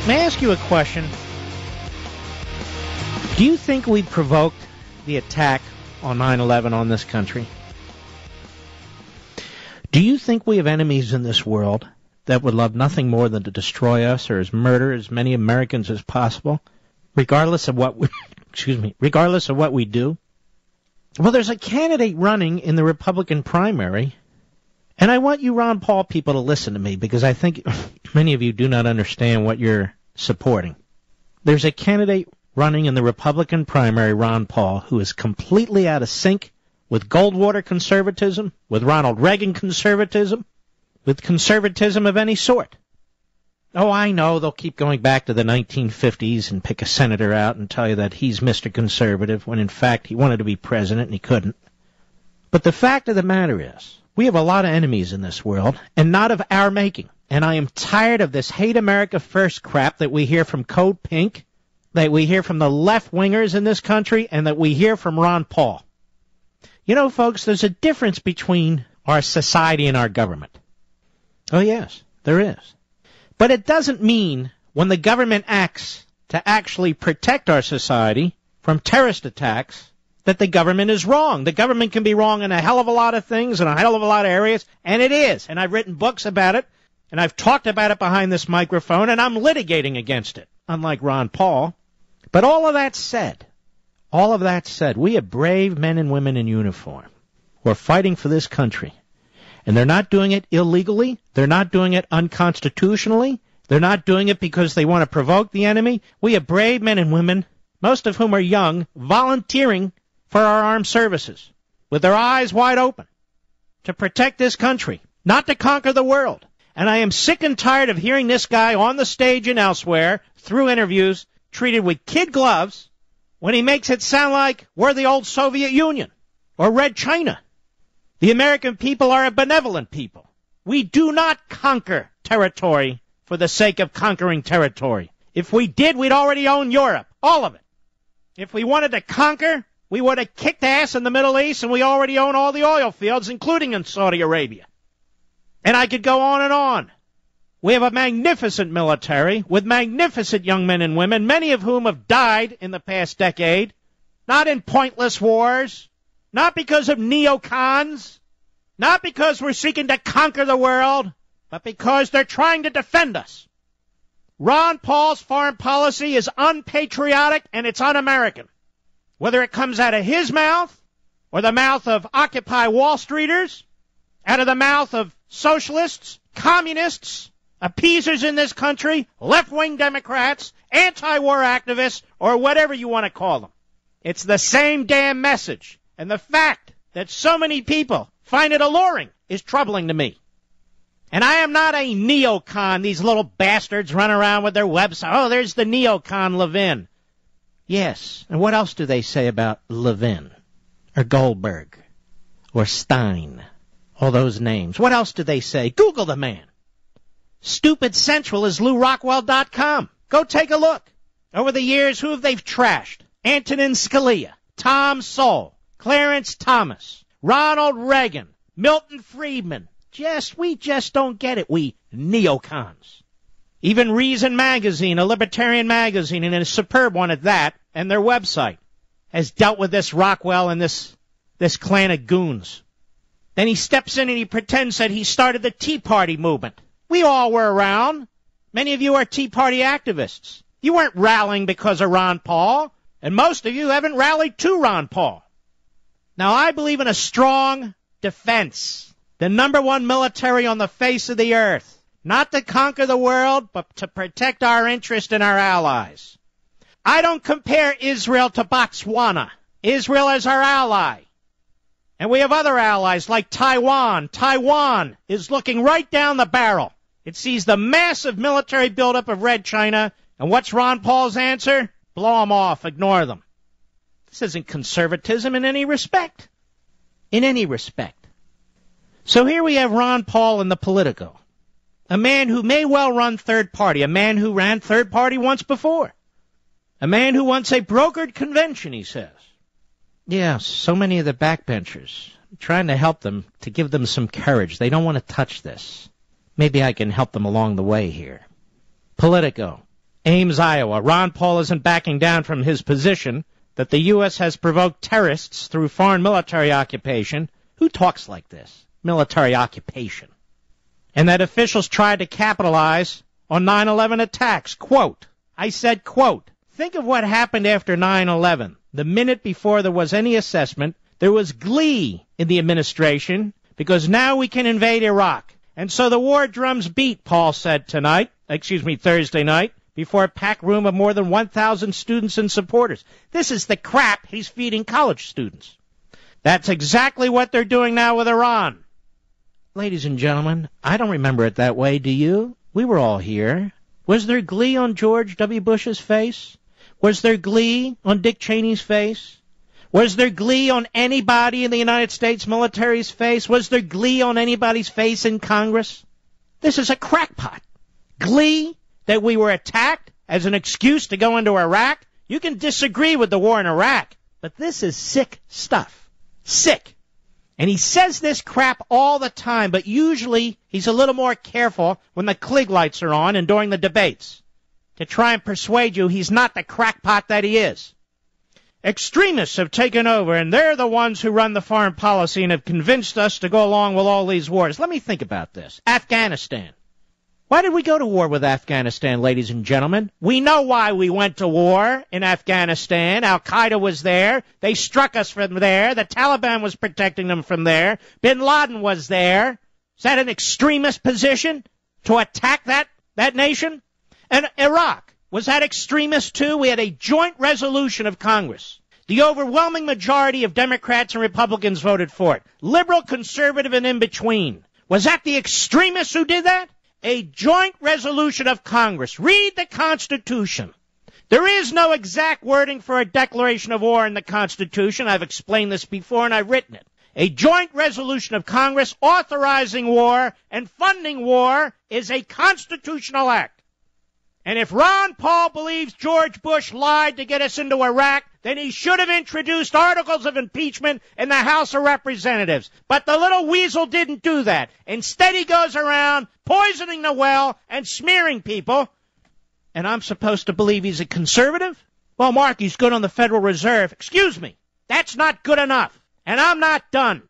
May I ask you a question? Do you think we provoked the attack on 9/11 on this country? Do you think we have enemies in this world that would love nothing more than to destroy us or murder as many Americans as possible, regardless of what we, regardless of what we do? Well, there's a candidate running in the Republican primary, and I want you Ron Paul people to listen to me because I think many of you do not understand what you're supporting. There's a candidate running in the Republican primary, Ron Paul, who is completely out of sync with Goldwater conservatism, with Ronald Reagan conservatism, with conservatism of any sort. Oh, I know they'll keep going back to the 1950s and pick a senator out and tell you that he's Mr. Conservative when in fact he wanted to be president and he couldn't. But the fact of the matter is, we have a lot of enemies in this world and not of our making. And I am tired of this hate America first crap that we hear from Code Pink, that we hear from the left-wingers in this country, and that we hear from Ron Paul. You know, folks, there's a difference between our society and our government. Oh, yes, there is. But it doesn't mean when the government acts to actually protect our society from terrorist attacks that the government is wrong. The government can be wrong in a hell of a lot of things, in a hell of a lot of areas, and it is. And I've written books about it, and I've talked about it behind this microphone, and I'm litigating against it, unlike Ron Paul. But all of that said, we have brave men and women in uniform who are fighting for this country. And they're not doing it illegally. They're not doing it unconstitutionally. They're not doing it because they want to provoke the enemy. We have brave men and women, most of whom are young, volunteering for our armed services with their eyes wide open to protect this country, not to conquer the world. And I am sick and tired of hearing this guy on the stage and elsewhere, through interviews, treated with kid gloves when he makes it sound like we're the old Soviet Union or Red China. The American people are a benevolent people. We do not conquer territory for the sake of conquering territory. If we did, we'd already own Europe, all of it. If we wanted to conquer, we would have kicked ass in the Middle East, and we already own all the oil fields, including in Saudi Arabia. And I could go on and on. We have a magnificent military with magnificent young men and women, many of whom have died in the past decade, not in pointless wars, not because of neocons, not because we're seeking to conquer the world, but because they're trying to defend us. Ron Paul's foreign policy is unpatriotic and it's un-American. Whether it comes out of his mouth or the mouth of Occupy Wall Streeters, out of the mouth of socialists, communists, appeasers in this country, left-wing Democrats, anti-war activists, or whatever you want to call them. It's the same damn message. And the fact that so many people find it alluring is troubling to me. And I am not a neocon. These little bastards run around with their website. Oh, there's the neocon Levin. Yes. And what else do they say about Levin or Goldberg or Stein? All those names. What else do they say? Google the man. Stupid Central is LouRockwell.com. Go take a look. Over the years, who have they trashed? Antonin Scalia, Tom Sowell, Clarence Thomas, Ronald Reagan, Milton Friedman. We just don't get it, we neocons. Even Reason Magazine, a libertarian magazine, and a superb one at that, and their website, has dealt with this Rockwell and this clan of goons. Then he steps in and he pretends that he started the Tea Party movement. We all were around. Many of you are Tea Party activists. You weren't rallying because of Ron Paul, and most of you haven't rallied to Ron Paul. Now, I believe in a strong defense, the number one military on the face of the earth, not to conquer the world, but to protect our interest and our allies. I don't compare Israel to Botswana. Israel is our ally. And we have other allies like Taiwan. Taiwan is looking right down the barrel. It sees the massive military buildup of Red China, and what's Ron Paul's answer? Blow them off, ignore them. This isn't conservatism in any respect. In any respect. So here we have Ron Paul in the Politico, a man who may well run third party, a man who ran third party once before, a man who wants a brokered convention, he says. Yeah, so many of the backbenchers, trying to help them, to give them some courage. They don't want to touch this. Maybe I can help them along the way here. Politico. Ames, Iowa. Ron Paul isn't backing down from his position that the U.S. has provoked terrorists through foreign military occupation. Who talks like this? Military occupation. And that officials tried to capitalize on 9/11 attacks. Quote, I said, quote, think of what happened after 9/11. The minute before there was any assessment, there was glee in the administration because now we can invade Iraq. And so the war drums beat, Paul said Thursday night, before a packed room of more than 1,000 students and supporters. This is the crap he's feeding college students. That's exactly what they're doing now with Iran. Ladies and gentlemen, I don't remember it that way, do you? We were all here. Was there glee on George W. Bush's face? Was there glee on Dick Cheney's face? Was there glee on anybody in the United States military's face? Was there glee on anybody's face in Congress? This is a crackpot. Glee that we were attacked as an excuse to go into Iraq? You can disagree with the war in Iraq, but this is sick stuff. Sick. And he says this crap all the time, but usually he's a little more careful when the Klieg lights are on and during the debates to try and persuade you he's not the crackpot that he is. Extremists have taken over, and they're the ones who run the foreign policy and have convinced us to go along with all these wars. Let me think about this. Afghanistan. Why did we go to war with Afghanistan, ladies and gentlemen? We know why we went to war in Afghanistan. Al-Qaeda was there. They struck us from there. The Taliban was protecting them from there. Bin Laden was there. Is that an extremist position to attack that nation? And Iraq, was that extremist too? We had a joint resolution of Congress. The overwhelming majority of Democrats and Republicans voted for it. Liberal, conservative, and in between. Was that the extremists who did that? A joint resolution of Congress. Read the Constitution. There is no exact wording for a declaration of war in the Constitution. I've explained this before and I've written it. A joint resolution of Congress authorizing war and funding war is a constitutional act. And if Ron Paul believes George Bush lied to get us into Iraq, then he should have introduced articles of impeachment in the House of Representatives. But the little weasel didn't do that. Instead, he goes around poisoning the well and smearing people. And I'm supposed to believe he's a conservative? Well, Mark, he's good on the Federal Reserve. Excuse me. That's not good enough. And I'm not done.